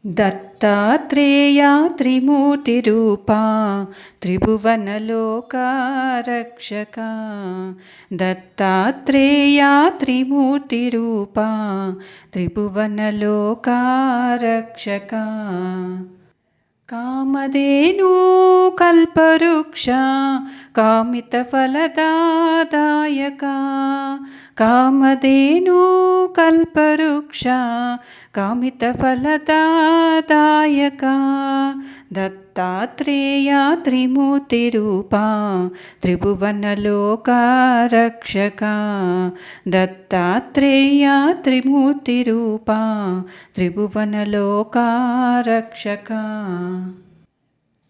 దత్తాత్రేయ త్రిమూర్తిరూపా త్రిభువనలోకరక్షక. దత్తాత్రేయ త్రిమూర్తిరూపా త్రిభువనలోకరక్షక. కామధేను కల్పవృక్ష కామితఫలదాయక. కామధేను కల్పవృక్ష కామితఫలదాయక. దత్తాత్రేయ త్రిమూర్తిరూపా త్రిభువనలోకరక్షక. దత్తాత్రేయ త్రిమూర్తిరూపా త్రిభువనలోకరక్షక.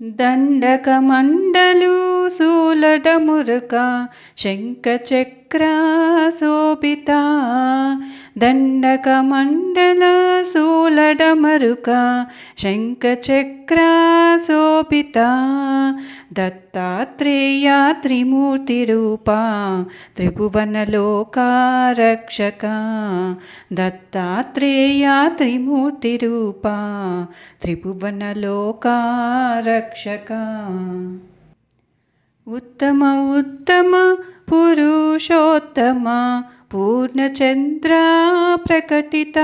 దండకమండలు శూలడమురుక శంఖచక్ర శోభిత. దండకమండల శూలడమరుక శంఖచక్ర శోభిత. దత్తాత్రేయ త్రిమూర్తిరూపా త్రిభువనలోకరక్షక. దత్తాత్రేయ త్రిమూర్తిరూపా త్రిభువనలోకరక్షక. ఉత్తమ ఉత్తమ పురుషోత్తమ పూర్ణచంద్ర ప్రకటిత.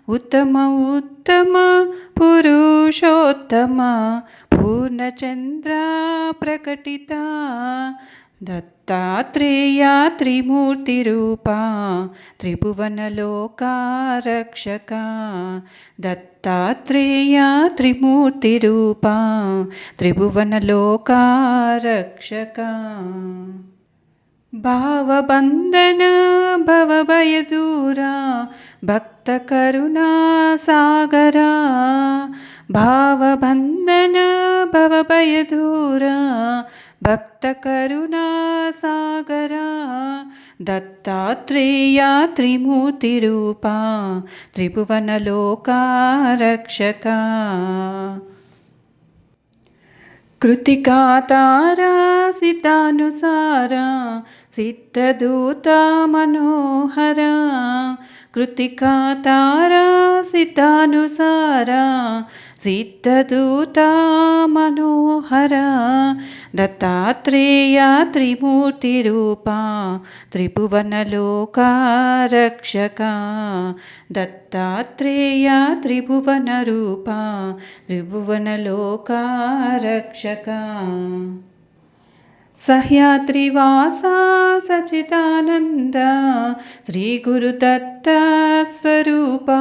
ఉత్తమ ఉత్తమ పురుషోత్తమ పూర్ణచంద్ర ప్రకటిత. దత్తాత్రేయ త్రిమూర్తిరూపా త్రిభువనలోకరక్షక. దత్తాత్రేయ త్రిమూర్తిరూపా త్రిభువనలోకరక్షక. భావబంధన భవభయదూర భక్తకరుణా సాగర. భావబంధన భవభయదూర భక్తకరుణా సాగర. దత్తాత్రేయ త్రిమూర్తిరూపా త్రిభువనలోకరక్షక. కృతికాతారా సితానుసార సిద్ధదూత మనోహర. కృతికాతారా సితానుసార సిద్ధదూత మనోహర. దత్తాత్రేయ త్రిమూర్తిరూపా త్రిభువనలోకరక్షక. దత్తాత్రేయ త్రిభువనరూపా త్రిభువనలోకరక్షక. సహ్యాద్రివాస సచిదానంద శ్రీ గురుదత్త స్వరూపా.